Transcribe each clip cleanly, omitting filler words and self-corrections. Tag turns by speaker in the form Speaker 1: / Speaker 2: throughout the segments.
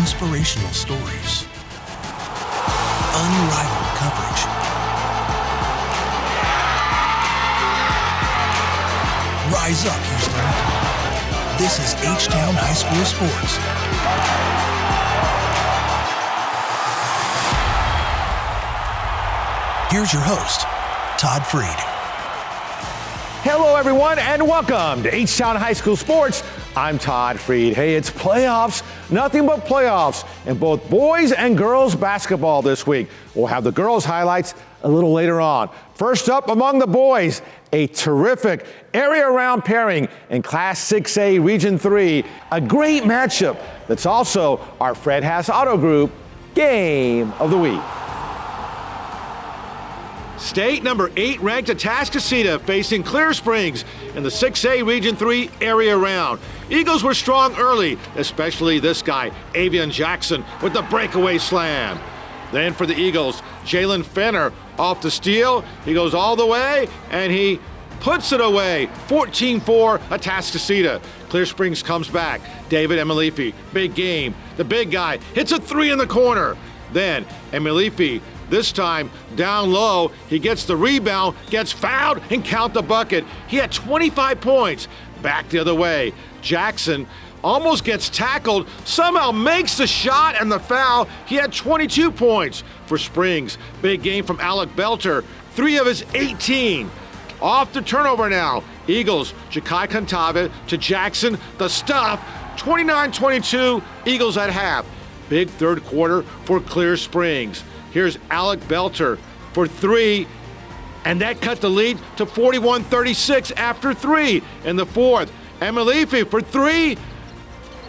Speaker 1: Inspirational stories. Unrivaled coverage. Rise up, Houston. This is H-Town High School Sports. Here's your host, Todd Freed.
Speaker 2: Hello, everyone, and welcome to H-Town High School Sports. I'm Todd Freed. Hey, it's playoffs, nothing but playoffs in both boys and girls basketball this week. We'll have the girls' highlights a little later on. First up among the boys, a terrific area-round pairing in Class 6A Region 3. A great matchup that's also our Fred Haas Auto Group Game of the Week. State number 8 ranked Atascocita facing Clear Springs in the 6A Region 3 area round. Eagles were strong early, especially this guy, Avian Jackson, with the breakaway slam. Then for the Eagles, Jalen Fenner off the steal. He goes all the way, and he puts it away. 14-4 Atascocita. Clear Springs comes back. David Emilifi, big game. The big guy hits a three in the corner. Then Emilifi, this time down low, he gets the rebound, gets fouled, and count the bucket. He had 25 points. Back the other way. Jackson almost gets tackled, somehow makes the shot and the foul. He had 22 points for Springs. Big game from Alec Belter, 3 of his 18. Off the turnover now. Eagles, Jakai Cantava to Jackson, the stuff, 29-22, Eagles at half. Big third quarter for Clear Springs. Here's Alec Belter for 3, and that cut the lead to 41-36 after 3 in the fourth. Emilifi for 3,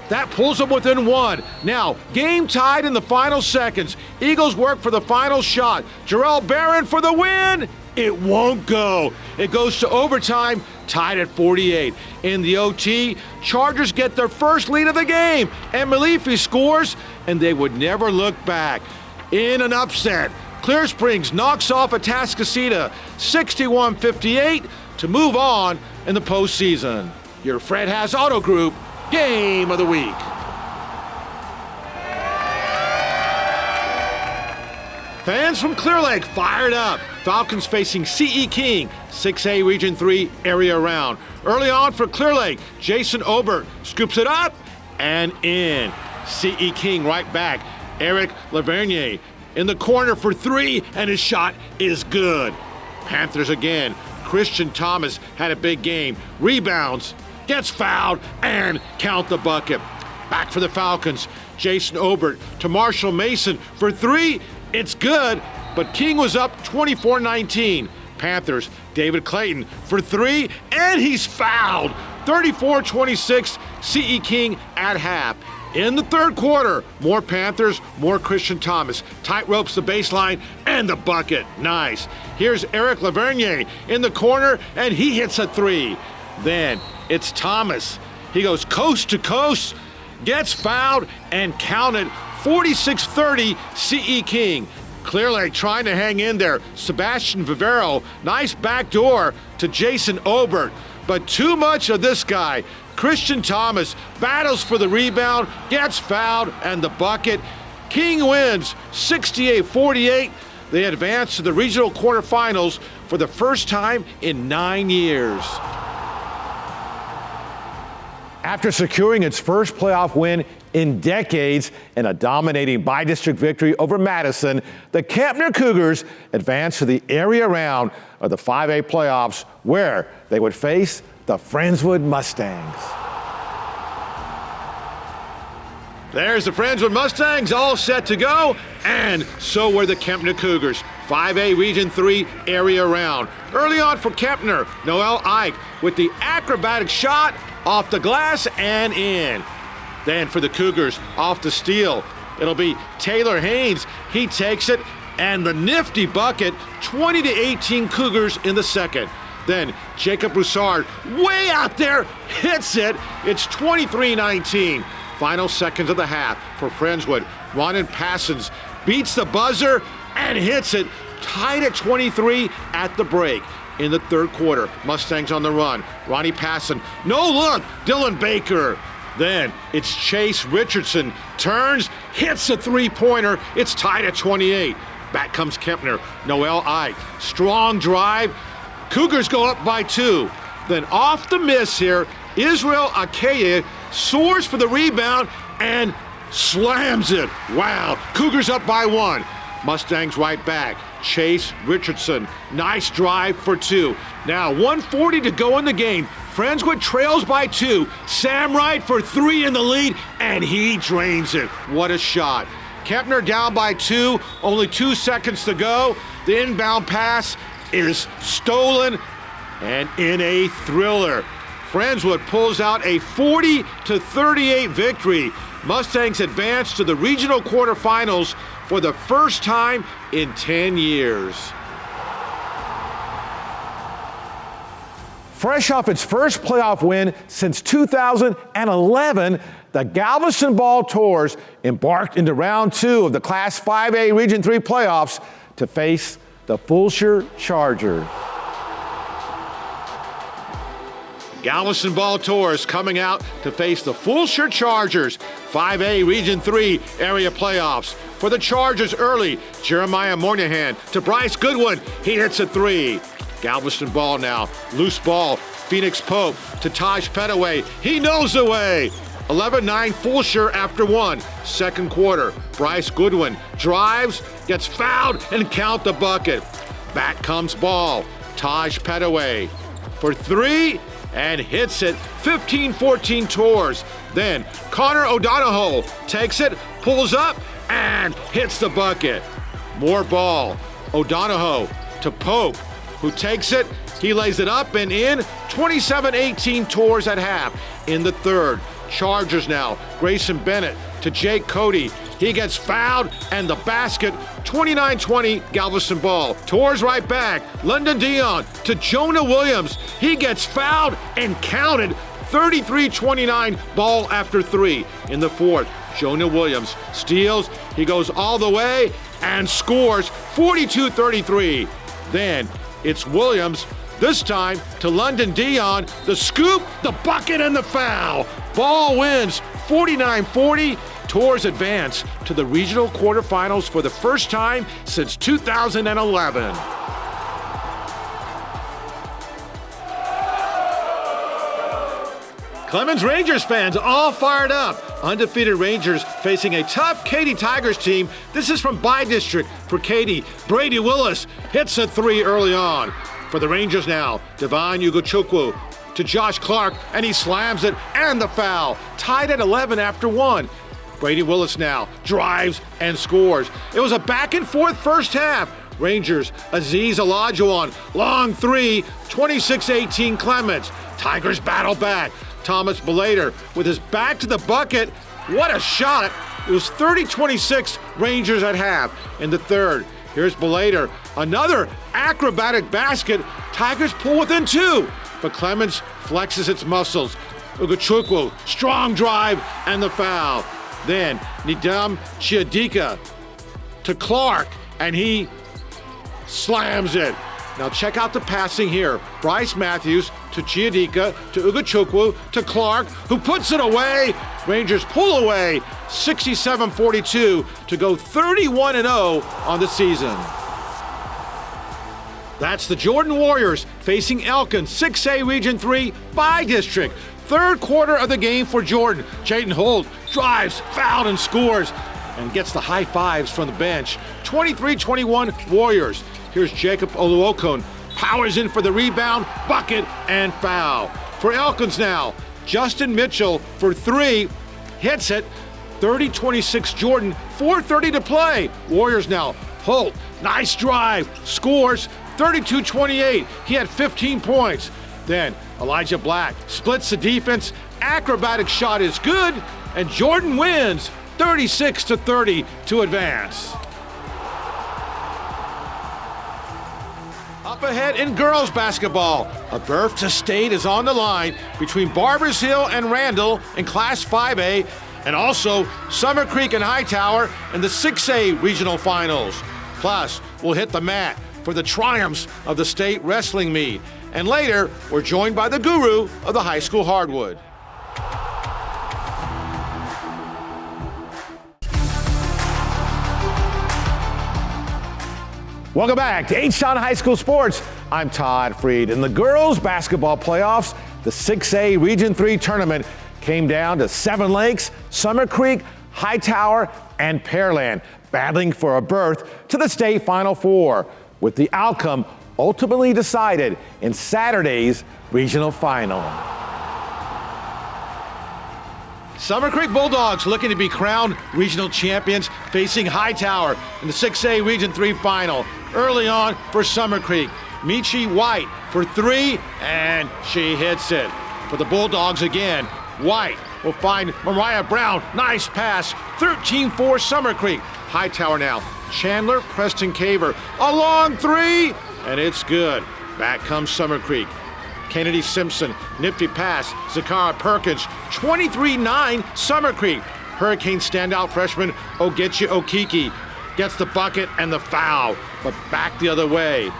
Speaker 2: that pulls them within 1. Now, game tied in the final seconds. Eagles work for the final shot. Jarrell Barron for the win. It won't go. It goes to overtime, tied at 48. In the OT, Chargers get their first lead of the game. Emilifi scores, and they would never look back. In an upset, Clear Springs knocks off Atascocita 61-58 to move on in the postseason. Your Fred Haas Auto Group Game of the Week. Fans from Clear Lake fired up. Falcons facing C.E. King, 6A Region 3 area round. Early on for Clear Lake, Jason Obert scoops it up and in. C.E. King right back. Eric Lavernier in the corner for 3, and his shot is good. Panthers again. Christian Thomas had a big game. Rebounds, gets fouled, and count the bucket. Back for the Falcons. Jason Obert to Marshall Mason for 3. It's good, but King was up 24-19. Panthers, David Clayton for 3, and he's fouled. 34-26, C.E. King at half. In the third quarter, more Panthers, more Christian Thomas. Tight ropes the baseline and the bucket. Nice. Here's Eric Lavernier in the corner, and he hits a 3. Then it's Thomas. He goes coast to coast, gets fouled, and counted. 46-30, C.E. King. Clear Lake trying to hang in there. Sebastian Vivero, nice backdoor to Jason Obert. But too much of this guy. Christian Thomas battles for the rebound, gets fouled, and the bucket. King wins 68-48. They advance to the regional quarterfinals for the first time in 9 years. After securing its first playoff win in decades and a dominating by-district victory over Madison, the Kempner Cougars advanced to the area round of the 5A playoffs, where they would face the Friendswood Mustangs. There's the Friendswood Mustangs all set to go, and so were the Kempner Cougars. 5A Region 3 area round. Early on for Kempner, Noel Ike with the acrobatic shot off the glass and in. Then for the Cougars, off the steal, it'll be Taylor Haynes. He takes it, and the nifty bucket, 20-18 Cougars in the second. Then Jacob Broussard, way out there, hits it. It's 23-19. Final seconds of the half for Friendswood. Ronan Passons beats the buzzer and hits it, tied at 23 at the break. In the third quarter, Mustangs on the run. Ronnie Passon, no look, Dylan Baker. Then it's Chase Richardson. Turns, hits a three-pointer. It's tied at 28. Back comes Kempner. Noel Ike. Strong drive. Cougars go up by 2. Then off the miss here, Israel Akeye soars for the rebound and slams it. Wow. Cougars up by 1. Mustangs right back. Chase Richardson. Nice drive for 2. Now 1:40 to go in the game. Friendswood trails by 2. Sam Wright for 3 in the lead, and he drains it. What a shot. Kempner down by 2. Only 2 seconds to go. The inbound pass is stolen, and in a thriller, Friendswood pulls out a 40-38 victory. Mustangs advance to the regional quarterfinals for the first time in 10 years.
Speaker 3: Fresh off its first playoff win since 2011, the Galveston Ball Tours embarked into round 2 of the Class 5A Region 3 playoffs to face the Fulshear Chargers.
Speaker 2: Galveston Ball Tours coming out to face the Fulshear Chargers, 5A Region 3 area playoffs. For the Chargers early, Jeremiah Moynihan to Bryce Goodwin. He hits a 3. Galveston Ball now, loose ball. Phoenix Pope to Taj Petaway. He knows the way. 11-9 Fulshear after 1. Second quarter, Bryce Goodwin drives, gets fouled, and count the bucket. Back comes Ball. Taj Petaway for 3 and hits it. 15-14 Tours. Then Connor O'Donohoe takes it, pulls up, and hits the bucket. More Ball. O'Donohoe to Pope, who takes it. He lays it up and in. 27-18 Tours at half. In the third, Chargers now. Grayson Bennett to Jake Cody. He gets fouled and the basket. 29-20 Galveston Ball. Tours right back. London Dion to Jonah Williams. He gets fouled and counted. 33-29 Ball after 3. In the fourth, Jonah Williams steals. He goes all the way and scores. 42-33. Then it's Williams, this time to London Dion. The scoop, the bucket, and the foul. Ball wins 49-40. Tours advance to the regional quarterfinals for the first time since 2011. Clemens Rangers fans all fired up. Undefeated Rangers facing a tough Katy Tigers team. This is from Bi-District for Katy. Brady Willis hits a 3 early on. For the Rangers now, Devon Ugochukwu to Josh Clark, and he slams it, and the foul. Tied at 11 after 1. Brady Willis now drives and scores. It was a back-and-forth first half. Rangers, Aziz Olajuwon, long 3, 26-18 Clemens. Tigers battle back. Thomas Belader with his back to the bucket. What a shot. It was 30-26 Rangers at half. In the third, here's Belader. Another acrobatic basket. Tigers pull within 2, but Clemens flexes its muscles. Ugochukwu, strong drive, and the foul. Then Nidam Chiadika to Clark, and he slams it. Now check out the passing here. Bryce Matthews to Chiadika, to Ugochukwu, to Clark, who puts it away. Rangers pull away 67-42 to go 31-0 on the season. That's the Jordan Warriors facing Elkin, 6A Region 3 Bi-District. Third quarter of the game for Jordan. Jayden Holt drives, fouled, and scores, and gets the high fives from the bench. 23-21 Warriors. Here's Jacob Oluokun. Powers in for the rebound, bucket, and foul. For Elkins now, Justin Mitchell for 3, hits it. 30-26 Jordan, 4:30 to play. Warriors now, Holt, nice drive, scores. 32-28, he had 15 points. Then Elijah Black splits the defense. Acrobatic shot is good, and Jordan wins 36-30 to advance. Up ahead in girls basketball, a berth to state is on the line between Barbers Hill and Randall in Class 5A, and also Summer Creek and Hightower in the 6A regional finals. Plus, we'll hit the mat for the triumphs of the state wrestling meet. And later, we're joined by the guru of the high school hardwood.
Speaker 3: Welcome back to H-Town High School Sports. I'm Todd Freed. In the girls basketball playoffs, the 6A Region 3 tournament came down to Seven Lakes, Summer Creek, Hightower, and Pearland, battling for a berth to the state Final Four, with the outcome ultimately decided in Saturday's regional final.
Speaker 2: Summer Creek Bulldogs looking to be crowned regional champions, facing Hightower in the 6A Region 3 final. Early on for Summer Creek, Michi White for three, and she hits it. For the Bulldogs again, White will find Mariah Brown. Nice pass. 13-4 Summer Creek. Hightower now. Chandler Preston Caver. A long three, and it's good. Back comes Summer Creek. Kennedy Simpson, nifty pass. Zakara Perkins, 23-9 Summer Creek. Hurricane standout freshman Ogechi Okiki gets the bucket and the foul, but back the other way.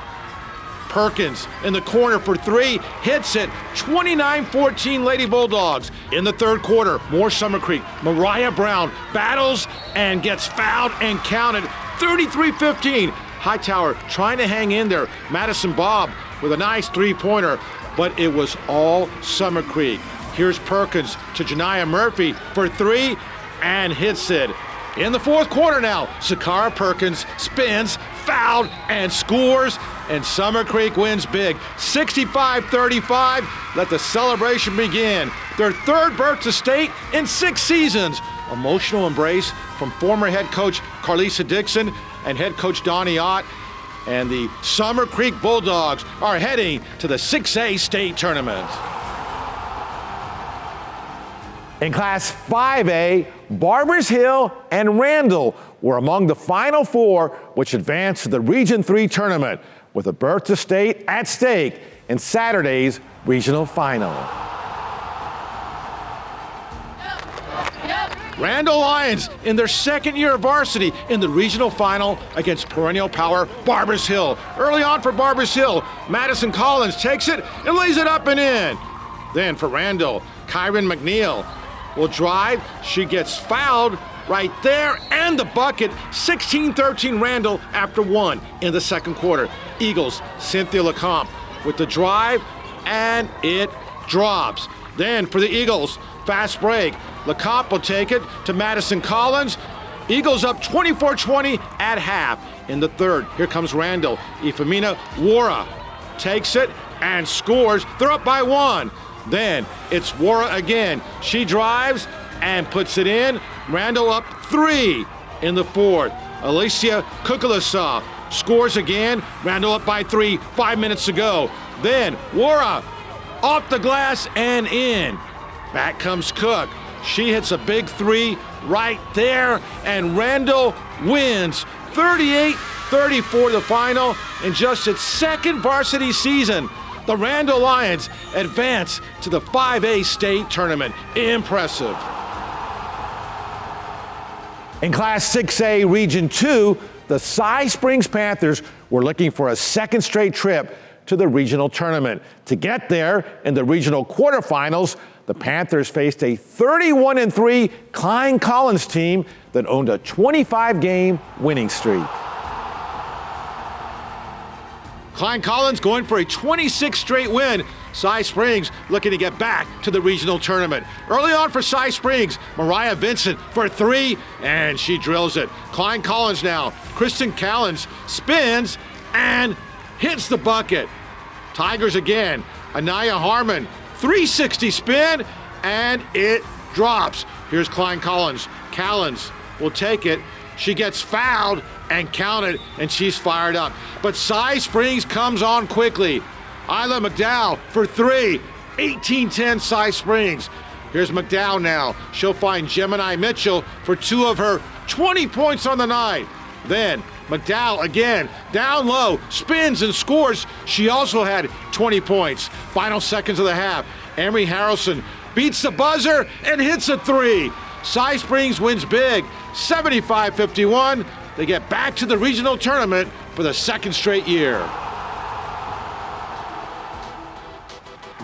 Speaker 2: Perkins in the corner for three, hits it. 29-14 Lady Bulldogs. In the third quarter, more Summer Creek. Mariah Brown battles and gets fouled and counted. 33-15. Hightower trying to hang in there. Madison Bobb with a nice three-pointer, but it was all Summer Creek. Here's Perkins to Janiyah Murphy for three and hits it. In the fourth quarter now, Zakara Perkins spins, fouled, and scores, and Summer Creek wins big. 65-35, let the celebration begin. Their third berth to state in 6 seasons. Emotional embrace from former head coach Carlisa Dixon and head coach Donnie Ott. And the Summer Creek Bulldogs are heading to the 6A state tournament.
Speaker 3: In Class 5A, Barbers Hill and Randall were among the Final Four, which advanced to the Region 3 tournament, with a berth to state at stake in Saturday's regional final.
Speaker 2: Randall Lions in their second year of varsity in the regional final against perennial power Barbers Hill. Early on for Barbers Hill, Madison Collins takes it and lays it up and in. Then for Randall, Kyron McNeil will drive. She gets fouled right there, and the bucket. 16-13 Randall after one in the second quarter. Eagles, Cynthia LeCompte with the drive, and it drops. Then for the Eagles, fast break. LeCompte will take it to Madison Collins. Eagles up 24-20 at half. In the third, here comes Randall. Ifemina Wara takes it and scores. They're up by one. Then it's Wara again. She drives and puts it in. Randall up three in the fourth. Alicia Kukulasa scores again. Randall up by 3, 5 minutes to go. Then Wara off the glass and in. Back comes Cook. She hits a big three right there, and Randall wins 38-34 the final in just its second varsity season. The Randall Lions advance to the 5A state tournament. Impressive.
Speaker 3: In Class 6A Region 2, the Cy Springs Panthers were looking for a second straight trip to the regional tournament. To get there in the regional quarterfinals, the Panthers faced a 31-3 Klein Collins team that owned a 25-game winning streak.
Speaker 2: Klein Collins going for a 26th straight win. Cy Springs looking to get back to the regional tournament. Early on for Cy Springs, Mariah Vincent for three, and she drills it. Klein Collins now. Kristen Callens spins and hits the bucket. Tigers again. Anaya Harmon, 360 spin, and it drops. Here's Klein Collins. Callens will take it. She gets fouled and counted, and she's fired up. But Cy Springs comes on quickly. Isla McDowell for three. 18-10 Cy Springs. Here's McDowell now. She'll find Gemini Mitchell for two of her 20 points on the night. Then McDowell again, down low, spins and scores. She also had 20 points. Final seconds of the half. Emery Harrelson beats the buzzer and hits a three. Cy Springs wins big, 75-51. They get back to the regional tournament for the second straight year.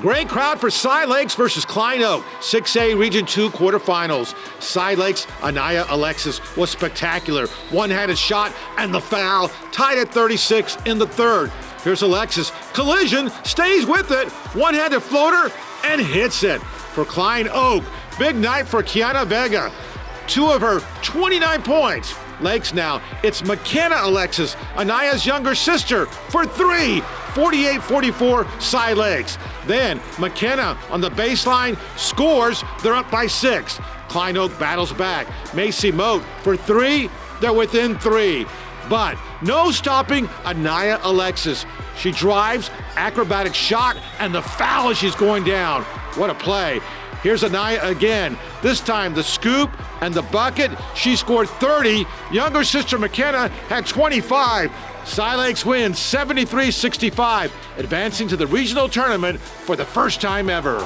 Speaker 2: Great crowd for Cy Lakes versus Klein Oak, 6A Region 2 quarterfinals. Cy Lakes' Anaya Alexis was spectacular. One-handed shot and the foul, tied at 36 in the third. Here's Alexis. Collision, stays with it. One-handed floater and hits it. For Klein Oak, big night for Kiana Vega. 2 of her 29 points. Lakes now, it's McKenna Alexis, Anaya's younger sister, for 3. 48-44 Cy Lakes. Then McKenna on the baseline scores. They're up by 6. Klein Oak battles back. Macy Moat for 3. They're within 3. But no stopping Anaya Alexis. She drives, acrobatic shot, and the foul as she's going down. What a play. Here's Anaya again. This time the scoop and the bucket. She scored 30. Younger sister McKenna had 25. Cy Lakes wins 73-65, advancing to the regional tournament for the first time ever.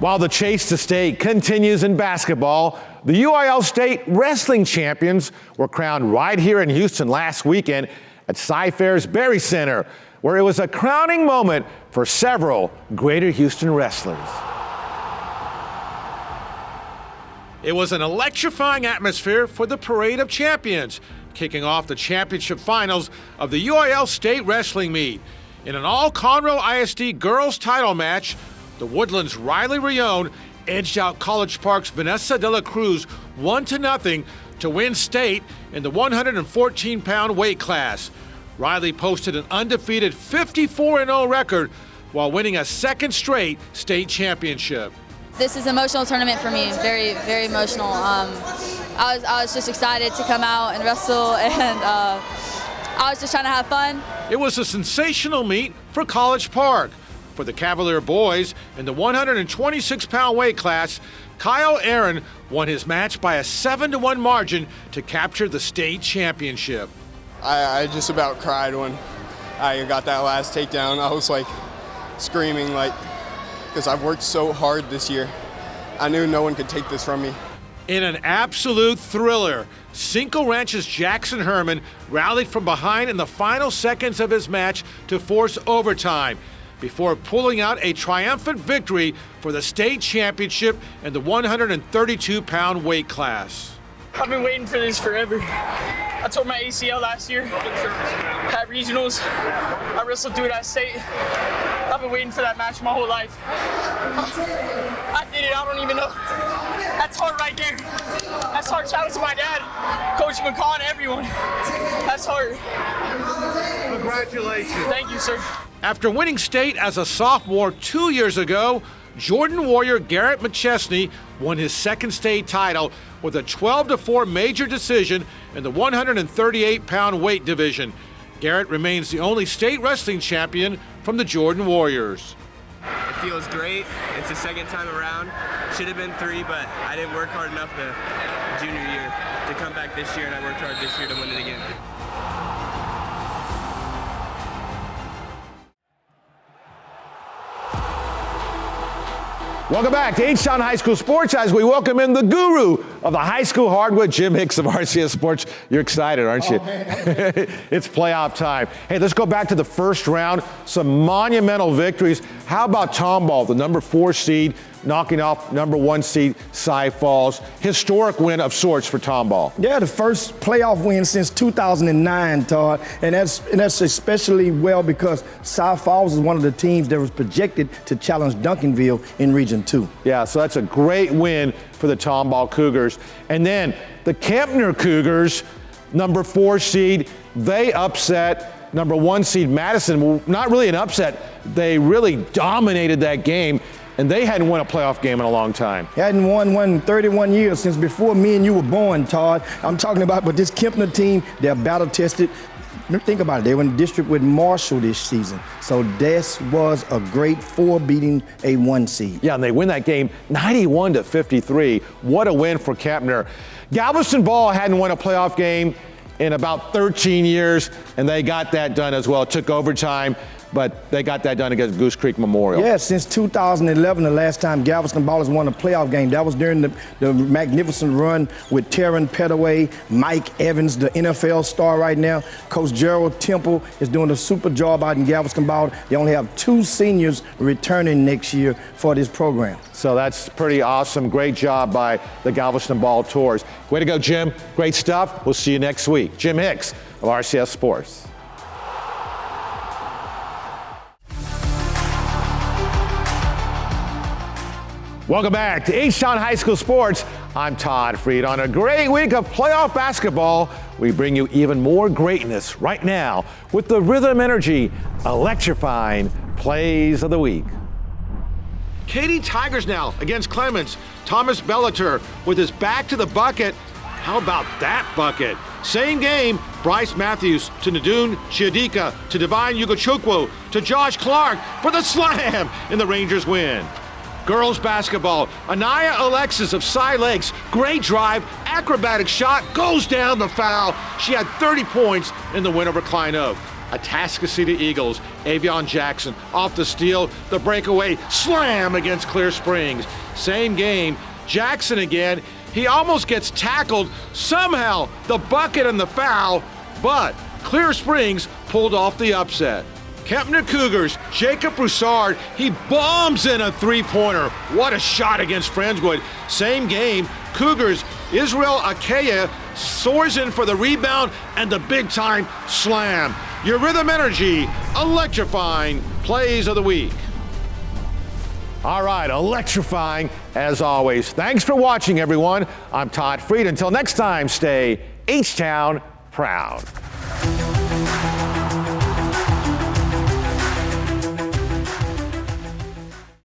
Speaker 3: While the chase to state continues in basketball, the UIL State Wrestling Champions were crowned right here in Houston last weekend at Cy-Fair's Berry Center, where it was a crowning moment for several Greater Houston wrestlers.
Speaker 2: It was an electrifying atmosphere for the Parade of Champions, kicking off the championship finals of the UIL State Wrestling Meet. In an all-Conroe ISD girls title match, the Woodlands' Riley Rion edged out College Park's Vanessa De La Cruz 1-0 to win state in the 114-pound weight class. Riley posted an undefeated 54-0 record while winning a second straight state championship.
Speaker 4: This is an emotional tournament for me, very, very emotional. I was just excited to come out and wrestle, and I was just trying to have fun.
Speaker 2: It was a sensational meet for College Park. For the Cavalier boys, in the 126-pound weight class, Kyle Aaron won his match by a 7-1 margin to capture the state championship.
Speaker 5: I just about cried when I got that last takedown. I was like screaming, because I've worked so hard this year. I knew no one could take this from me.
Speaker 2: In an absolute thriller, Cinco Ranch's Jackson Herman rallied from behind in the final seconds of his match to force overtime before pulling out a triumphant victory for the state championship in the 132-pound weight class.
Speaker 6: I've been waiting for this forever. I tore my ACL last year at regionals. I wrestled through it at state. I've been waiting for that match my whole life. I did it, I don't even know. That's hard right there. That's hard. Shout out to my dad, Coach McCall, and everyone. That's hard.
Speaker 2: Congratulations.
Speaker 6: Thank you, sir.
Speaker 2: After winning state as a sophomore 2 years ago, Jordan Warrior Garrett McChesney won his second state title with a 12-4 major decision in the 138-pound weight division. Garrett remains the only state wrestling champion from the Jordan Warriors.
Speaker 7: It feels great. It's the second time around. Should have been 3, but I didn't work hard enough the junior year to come back this year, and I worked hard this year to win it again.
Speaker 3: Welcome back to H-Town High School Sports as we welcome in the guru of the high school hardwood, Jim Hicks of RCS Sports. You're excited, aren't you?
Speaker 8: Oh, man.
Speaker 3: It's playoff time. Hey, let's go back to the first round. Some monumental victories. How about Tomball, the number 4 seed, knocking off number 1 seed Cy Falls? Historic win of sorts for Tomball.
Speaker 8: Yeah, the first playoff win since 2009, Todd, and that's especially well because Cy Falls is one of the teams that was projected to challenge Duncanville in Region 2.
Speaker 3: Yeah, so that's a great win for the Tomball Cougars. And then the Kempner Cougars, number 4 seed, they upset number 1 seed Madison. Well, not really an upset. They really dominated that game. And they hadn't won a playoff game in a long time.
Speaker 8: Hadn't won one in 31 years since before me and you were born, Todd. I'm talking about, but this Kempner team, they're battle tested. Think about it, they were in the district with Marshall this season. So this was a great 4 beating a 1 seed.
Speaker 3: Yeah, and they win that game 91-53. What a win for Kempner. Galveston Ball hadn't won a playoff game in about 13 years, and they got that done as well. It took overtime. but they got that done against Goose Creek Memorial.
Speaker 8: Yeah, since 2011, the last time Galveston Ballers won a playoff game. That was during the magnificent run with Terran Petaway, Mike Evans, the NFL star right now. Coach Gerald Temple is doing a super job out in Galveston Ballers. They only have 2 seniors returning next year for this program.
Speaker 3: So that's pretty awesome. Great job by the Galveston Ball Tours. Way to go, Jim. Great stuff. We'll see you next week. Jim Hicks of RCS Sports. Welcome back to H-Town High School Sports. I'm Todd Freed. On a great week of playoff basketball, we bring you even more greatness right now with the Rhythm Energy electrifying plays of the week.
Speaker 2: Katy Tigers now against Clements. Thomas Bellator with his back to the bucket. How about that bucket? Same game, Bryce Matthews to Nadune Chiadika to Divine Ugochukwu to Josh Clark for the slam, and the Rangers win. Girls basketball, Anaya Alexis of Cy Lakes, great drive, acrobatic shot, goes down the foul. She had 30 points in the win over Klein Oak. Atascocita Eagles, Avion Jackson off the steal, the breakaway slam against Clear Springs. Same game, Jackson again. He almost gets tackled, somehow the bucket and the foul, but Clear Springs pulled off the upset. Kempner Cougars, Jacob Broussard, he bombs in a three-pointer. What a shot against Friendswood. Same game, Cougars, Israel Akea soars in for the rebound and the big-time slam. Your Rhythm Energy electrifying plays of the week.
Speaker 3: All right, electrifying as always. Thanks for watching, everyone. I'm Todd Freed. Until next time, stay H-Town proud.